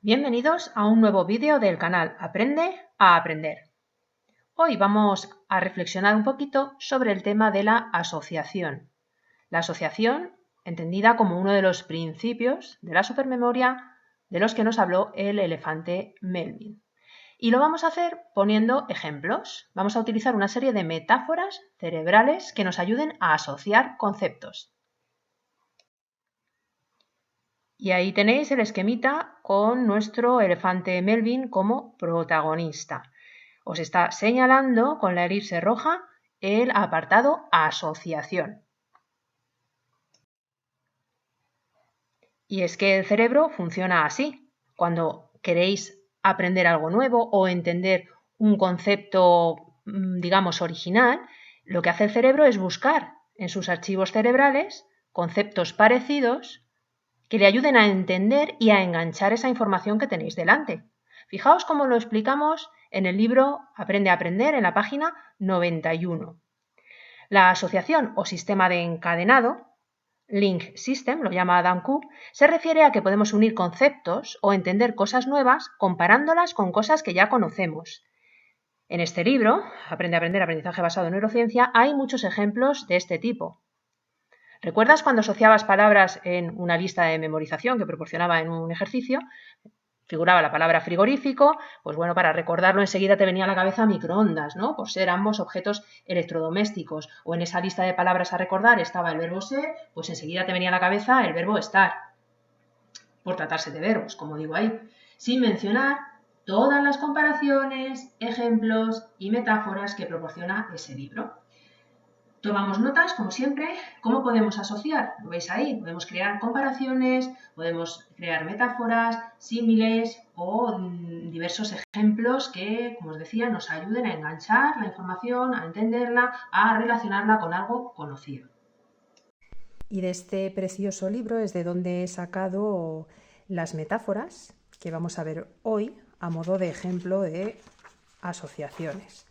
Bienvenidos a un nuevo vídeo del canal Aprende a Aprender. Hoy vamos a reflexionar un poquito sobre el tema de la asociación. La asociación, entendida como uno de los principios de la supermemoria de los que nos habló el elefante Melvin. Y lo vamos a hacer poniendo ejemplos. Vamos a utilizar una serie de metáforas cerebrales que nos ayuden a asociar conceptos. Y ahí tenéis el esquemita con nuestro elefante Melvin como protagonista. Os está señalando con la elipse roja el apartado asociación. Y es que el cerebro funciona así. Cuando queréis aprender algo nuevo o entender un concepto, digamos, original, lo que hace el cerebro es buscar en sus archivos cerebrales conceptos parecidos que le ayuden a entender y a enganchar esa información que tenéis delante. Fijaos cómo lo explicamos en el libro Aprende a Aprender, en la página 91. La asociación o sistema de encadenado, Link System, lo llama Dan Cook, se refiere a que podemos unir conceptos o entender cosas nuevas comparándolas con cosas que ya conocemos. En este libro, Aprende a Aprender, aprendizaje basado en neurociencia, hay muchos ejemplos de este tipo. ¿Recuerdas cuando asociabas palabras en una lista de memorización que proporcionaba en un ejercicio? Figuraba la palabra frigorífico, pues bueno, para recordarlo enseguida te venía a la cabeza microondas, ¿no? Por ser ambos objetos electrodomésticos. O en esa lista de palabras a recordar estaba el verbo ser, pues enseguida te venía a la cabeza el verbo estar. Por tratarse de verbos, como digo ahí. Sin mencionar todas las comparaciones, ejemplos y metáforas que proporciona ese libro. Tomamos notas, como siempre. ¿Cómo podemos asociar? Lo veis ahí. Podemos crear comparaciones, podemos crear metáforas, símiles o diversos ejemplos que, como os decía, nos ayuden a enganchar la información, a entenderla, a relacionarla con algo conocido. Y de este precioso libro es de donde he sacado las metáforas que vamos a ver hoy a modo de ejemplo de asociaciones.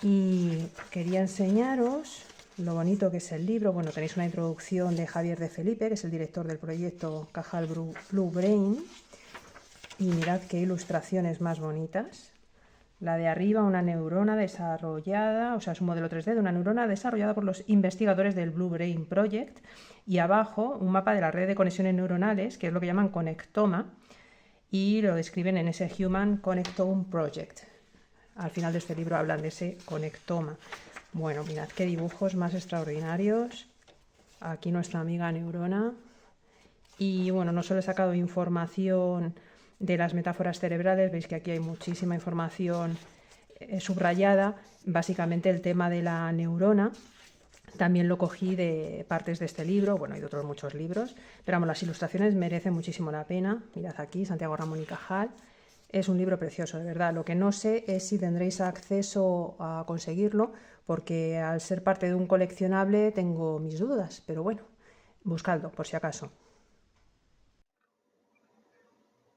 Y quería enseñaros lo bonito que es el libro. Bueno, tenéis una introducción de Javier de Felipe, que es el director del proyecto Cajal Blue Brain. Y mirad qué ilustraciones más bonitas. La de arriba, una neurona desarrollada, o sea, es un modelo 3D de una neurona desarrollada por los investigadores del Blue Brain Project. Y abajo, un mapa de la red de conexiones neuronales, que es lo que llaman conectoma, y lo describen en ese Human Connectome Project. Al final de este libro hablan de ese conectoma. Bueno, mirad qué dibujos más extraordinarios. Aquí nuestra amiga neurona. Y bueno, no solo he sacado información de las metáforas cerebrales, veis que aquí hay muchísima información subrayada. Básicamente el tema de la neurona también lo cogí de partes de este libro, bueno, hay de otros muchos libros, pero vamos, las ilustraciones merecen muchísimo la pena. Mirad aquí, Santiago Ramón y Cajal. Es un libro precioso, de verdad. Lo que no sé es si tendréis acceso a conseguirlo, porque al ser parte de un coleccionable tengo mis dudas, pero bueno, buscadlo por si acaso.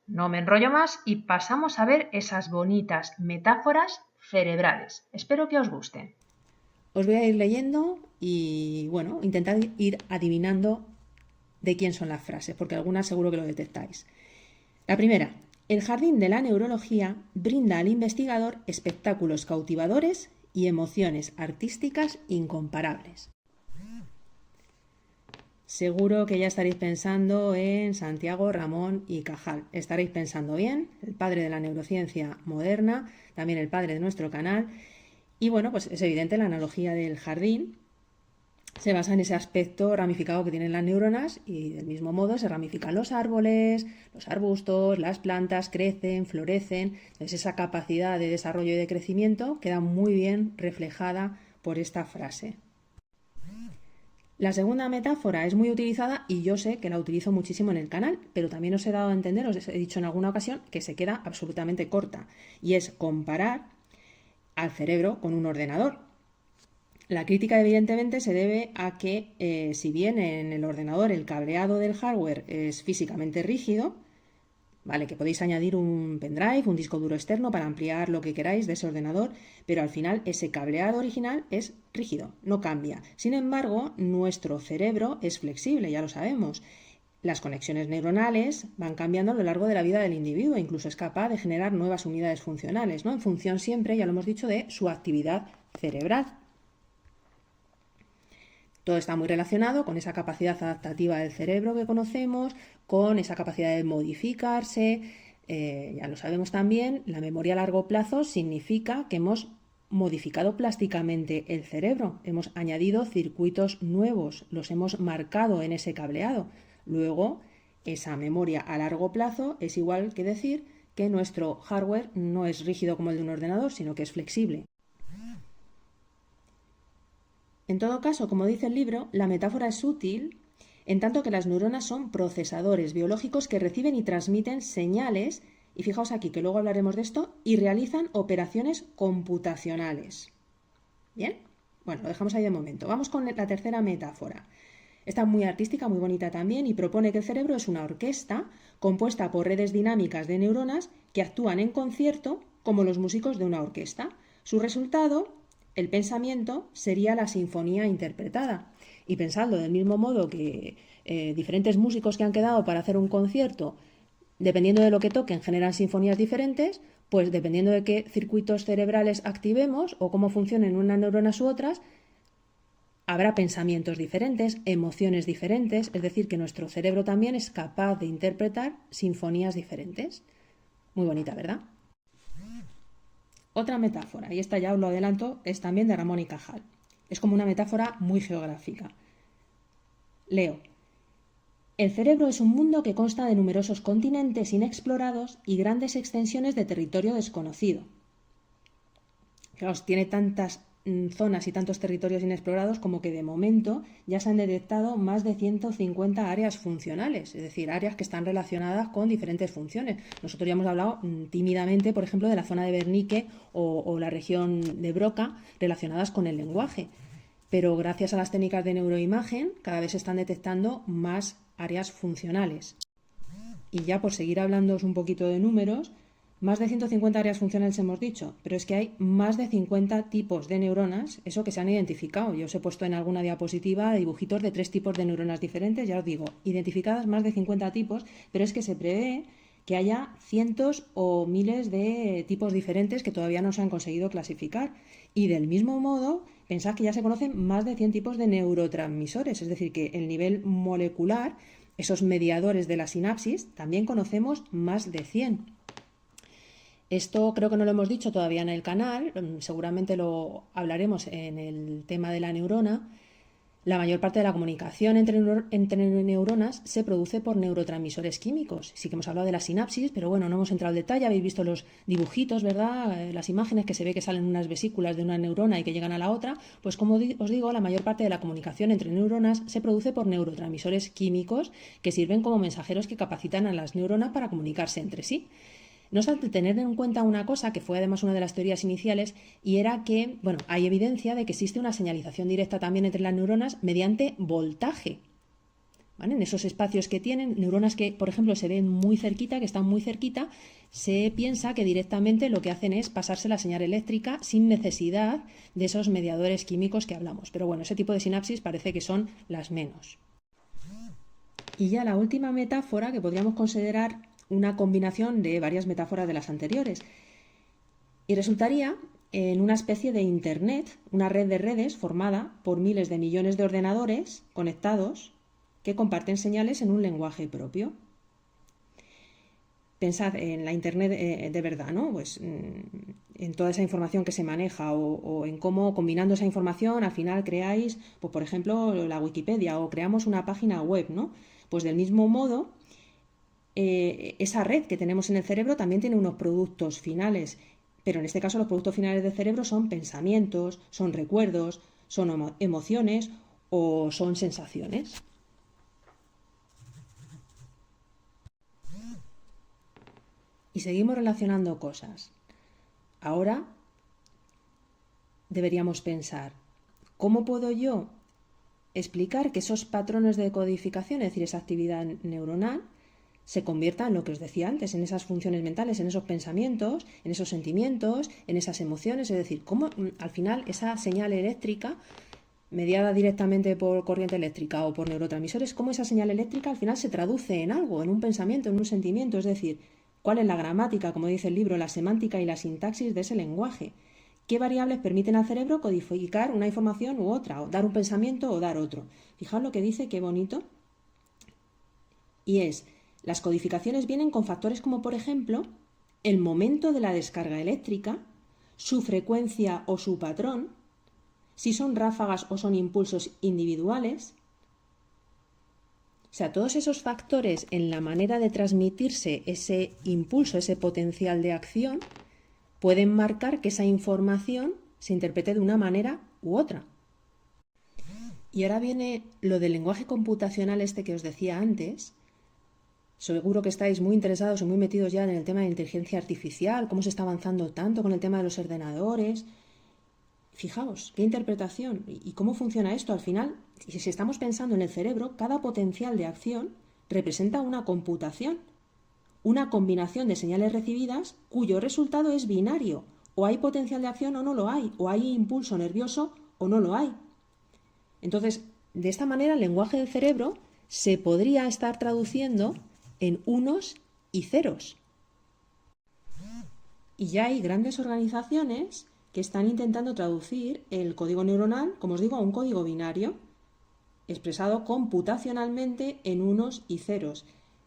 No me enrollo más y pasamos a ver esas bonitas metáforas cerebrales. Espero que os gusten. Os voy a ir leyendo y, bueno, intentad ir adivinando de quién son las frases, porque algunas seguro que lo detectáis. La primera: el jardín de la neurología brinda al investigador espectáculos cautivadores y emociones artísticas incomparables. Seguro que ya estaréis pensando en Santiago Ramón y Cajal. Estaréis pensando bien, el padre de la neurociencia moderna, también el padre de nuestro canal. Y bueno, pues es evidente, la analogía del jardín se basa en ese aspecto ramificado que tienen las neuronas, y del mismo modo se ramifican los árboles, los arbustos, las plantas crecen, florecen. Entonces esa capacidad de desarrollo y de crecimiento queda muy bien reflejada por esta frase. La segunda metáfora es muy utilizada y yo sé que la utilizo muchísimo en el canal, pero también os he dado a entender, os he dicho en alguna ocasión, que se queda absolutamente corta, y es comparar al cerebro con un ordenador. La crítica evidentemente se debe a que si bien en el ordenador el cableado del hardware es físicamente rígido, ¿vale? Que podéis añadir un pendrive, un disco duro externo para ampliar lo que queráis de ese ordenador, pero al final ese cableado original es rígido, no cambia. Sin embargo, nuestro cerebro es flexible, ya lo sabemos. Las conexiones neuronales van cambiando a lo largo de la vida del individuo, incluso es capaz de generar nuevas unidades funcionales, ¿no? En función siempre, ya lo hemos dicho, de su actividad cerebral. Todo está muy relacionado con esa capacidad adaptativa del cerebro que conocemos, con esa capacidad de modificarse. Ya lo sabemos también, la memoria a largo plazo significa que hemos modificado plásticamente el cerebro, hemos añadido circuitos nuevos, los hemos marcado en ese cableado. Luego, esa memoria a largo plazo es igual que decir que nuestro hardware no es rígido como el de un ordenador, sino que es flexible. En todo caso, como dice el libro, la metáfora es útil en tanto que las neuronas son procesadores biológicos que reciben y transmiten señales, y fijaos aquí que luego hablaremos de esto, y realizan operaciones computacionales. ¿Bien? Bueno, lo dejamos ahí de momento. Vamos con la tercera metáfora. Está muy artística, muy bonita también, y propone que el cerebro es una orquesta compuesta por redes dinámicas de neuronas que actúan en concierto como los músicos de una orquesta. Su resultado, el pensamiento, sería la sinfonía interpretada. Y pensando del mismo modo que diferentes músicos que han quedado para hacer un concierto, dependiendo de lo que toquen, generan sinfonías diferentes, pues dependiendo de qué circuitos cerebrales activemos o cómo funcionen unas neuronas u otras, habrá pensamientos diferentes, emociones diferentes, es decir, que nuestro cerebro también es capaz de interpretar sinfonías diferentes. Muy bonita, ¿verdad? Otra metáfora, y esta ya os lo adelanto, es también de Ramón y Cajal. Es como una metáfora muy geográfica. Leo. El cerebro es un mundo que consta de numerosos continentes inexplorados y grandes extensiones de territorio desconocido. Fijaos, tiene tantas zonas y tantos territorios inexplorados como que de momento ya se han detectado más de 150 áreas funcionales, es decir, áreas que están relacionadas con diferentes funciones. Nosotros ya hemos hablado tímidamente, por ejemplo, de la zona de Wernicke o la región de Broca relacionadas con el lenguaje, pero gracias a las técnicas de neuroimagen cada vez se están detectando más áreas funcionales. Y ya por seguir hablándoos un poquito de números, más de 150 áreas funcionales hemos dicho, pero es que hay más de 50 tipos de neuronas, eso que se han identificado. Yo os he puesto en alguna diapositiva dibujitos de 3 tipos de neuronas diferentes, ya os digo, identificadas más de 50 tipos, pero es que se prevé que haya cientos o miles de tipos diferentes que todavía no se han conseguido clasificar. Y del mismo modo, pensad que ya se conocen más de 100 tipos de neurotransmisores, es decir, que el nivel molecular, esos mediadores de la sinapsis, también conocemos más de 100. Esto creo que no lo hemos dicho todavía en el canal, seguramente lo hablaremos en el tema de la neurona. La mayor parte de la comunicación entre neuronas se produce por neurotransmisores químicos. Sí que hemos hablado de la sinapsis, pero bueno, no hemos entrado al detalle. Habéis visto los dibujitos, ¿verdad? Las imágenes que se ve que salen unas vesículas de una neurona y que llegan a la otra. Pues como os digo, la mayor parte de la comunicación entre neuronas se produce por neurotransmisores químicos que sirven como mensajeros que capacitan a las neuronas para comunicarse entre sí. No obstante, tener en cuenta una cosa que fue además una de las teorías iniciales, y era que, bueno, hay evidencia de que existe una señalización directa también entre las neuronas mediante voltaje. ¿Vale? En esos espacios que tienen, neuronas que, por ejemplo, se ven muy cerquita, que están muy cerquita, se piensa que directamente lo que hacen es pasarse la señal eléctrica sin necesidad de esos mediadores químicos que hablamos. Pero bueno, ese tipo de sinapsis parece que son las menos. Y ya la última metáfora que podríamos considerar una combinación de varias metáforas de las anteriores. Y resultaría en una especie de Internet, una red de redes formada por miles de millones de ordenadores conectados que comparten señales en un lenguaje propio. Pensad en la Internet de verdad, ¿no? Pues en toda esa información que se maneja o en cómo combinando esa información al final creáis, pues por ejemplo, la Wikipedia o creamos una página web, ¿no? Pues del mismo modo, esa red que tenemos en el cerebro también tiene unos productos finales, pero en este caso los productos finales del cerebro son pensamientos, son recuerdos, son emociones o son sensaciones. Y seguimos relacionando cosas. Ahora deberíamos pensar, ¿cómo puedo yo explicar que esos patrones de codificación, es decir, esa actividad neuronal, se convierta en lo que os decía antes, en esas funciones mentales, en esos pensamientos, en esos sentimientos, en esas emociones? Es decir, cómo al final esa señal eléctrica mediada directamente por corriente eléctrica o por neurotransmisores, cómo esa señal eléctrica al final se traduce en algo, en un pensamiento, en un sentimiento, es decir, cuál es la gramática, como dice el libro, la semántica y la sintaxis de ese lenguaje. ¿Qué variables permiten al cerebro codificar una información u otra, o dar un pensamiento o dar otro? Fijaos lo que dice, qué bonito. Y es, las codificaciones vienen con factores como, por ejemplo, el momento de la descarga eléctrica, su frecuencia o su patrón, si son ráfagas o son impulsos individuales. O sea, todos esos factores en la manera de transmitirse ese impulso, ese potencial de acción, pueden marcar que esa información se interprete de una manera u otra. Y ahora viene lo del lenguaje computacional este que os decía antes. Seguro que estáis muy interesados o muy metidos ya en el tema de inteligencia artificial, cómo se está avanzando tanto con el tema de los ordenadores. Fijaos, qué interpretación y cómo funciona esto. Al final, si estamos pensando en el cerebro, cada potencial de acción representa una computación, una combinación de señales recibidas cuyo resultado es binario. O hay potencial de acción o no lo hay, o hay impulso nervioso o no lo hay. Entonces, de esta manera, el lenguaje del cerebro se podría estar traduciendo en unos y ceros. Y ya hay grandes organizaciones que están intentando traducir el código neuronal, como os digo, a un código binario, expresado computacionalmente en unos y ceros.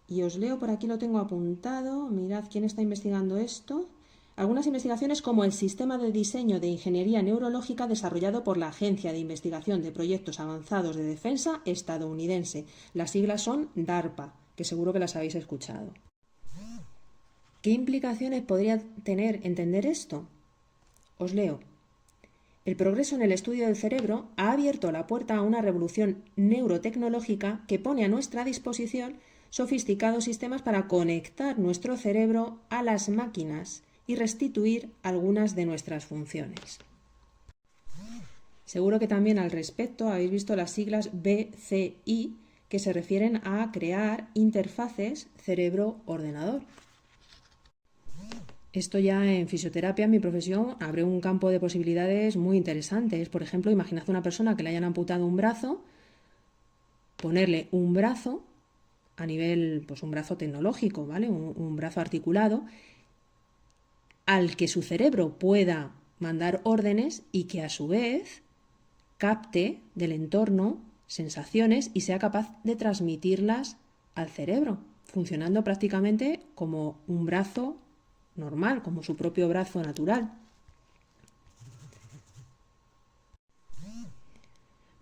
Y os leo, por aquí lo tengo apuntado, mirad quién está investigando esto. Algunas investigaciones como el Sistema de Diseño de Ingeniería Neurológica desarrollado por la Agencia de Investigación de Proyectos Avanzados de Defensa estadounidense. Las siglas son DARPA, que seguro que las habéis escuchado. ¿Qué implicaciones podría tener entender esto? Os leo. El progreso en el estudio del cerebro ha abierto la puerta a una revolución neurotecnológica que pone a nuestra disposición sofisticados sistemas para conectar nuestro cerebro a las máquinas y restituir algunas de nuestras funciones. Seguro que también al respecto habéis visto las siglas BCI, que se refieren a crear interfaces cerebro-ordenador. Esto ya en fisioterapia, en mi profesión, abre un campo de posibilidades muy interesantes. Por ejemplo, imaginad una persona que le hayan amputado un brazo, ponerle un brazo a nivel, pues un brazo tecnológico, ¿vale? Un brazo articulado, al que su cerebro pueda mandar órdenes y que a su vez capte del entorno sensaciones y sea capaz de transmitirlas al cerebro, funcionando prácticamente como un brazo normal, como su propio brazo natural.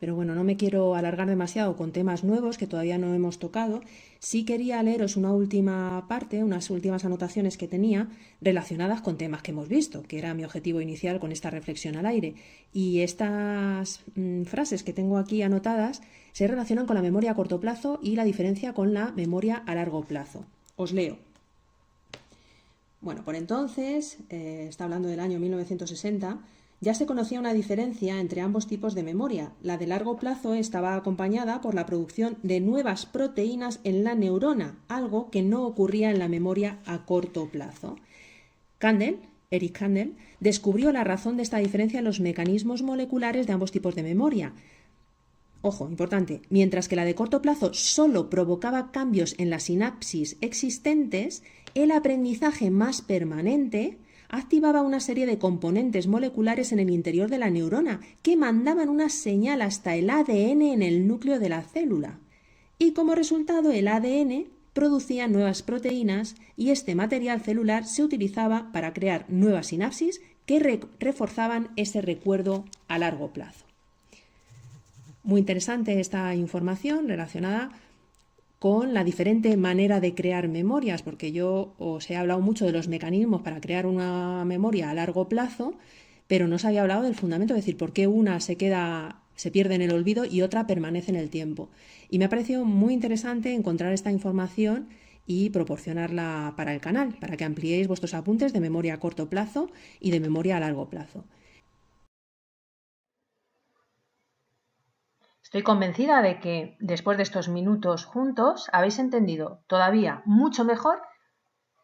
Pero bueno, no me quiero alargar demasiado con temas nuevos que todavía no hemos tocado. Sí quería leeros una última parte, unas últimas anotaciones que tenía relacionadas con temas que hemos visto, que era mi objetivo inicial con esta reflexión al aire. Y estas frases que tengo aquí anotadas se relacionan con la memoria a corto plazo y la diferencia con la memoria a largo plazo. Os leo. Bueno, por entonces, está hablando del año 1960, ya se conocía una diferencia entre ambos tipos de memoria. La de largo plazo estaba acompañada por la producción de nuevas proteínas en la neurona, algo que no ocurría en la memoria a corto plazo. Eric Kandel, descubrió la razón de esta diferencia en los mecanismos moleculares de ambos tipos de memoria. Ojo, importante, mientras que la de corto plazo solo provocaba cambios en las sinapsis existentes, el aprendizaje más permanente activaba una serie de componentes moleculares en el interior de la neurona que mandaban una señal hasta el ADN en el núcleo de la célula. Y como resultado, el ADN producía nuevas proteínas y este material celular se utilizaba para crear nuevas sinapsis que reforzaban ese recuerdo a largo plazo. Muy interesante esta información relacionada con la diferente manera de crear memorias, porque yo os he hablado mucho de los mecanismos para crear una memoria a largo plazo, pero no os había hablado del fundamento, es decir, por qué una se pierde en el olvido y otra permanece en el tiempo. Y me ha parecido muy interesante encontrar esta información y proporcionarla para el canal, para que ampliéis vuestros apuntes de memoria a corto plazo y de memoria a largo plazo. Estoy convencida de que después de estos minutos juntos habéis entendido todavía mucho mejor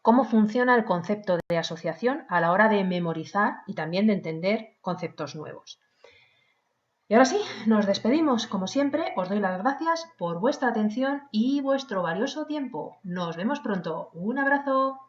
cómo funciona el concepto de asociación a la hora de memorizar y también de entender conceptos nuevos. Y ahora sí, nos despedimos. Como siempre, os doy las gracias por vuestra atención y vuestro valioso tiempo. Nos vemos pronto. Un abrazo.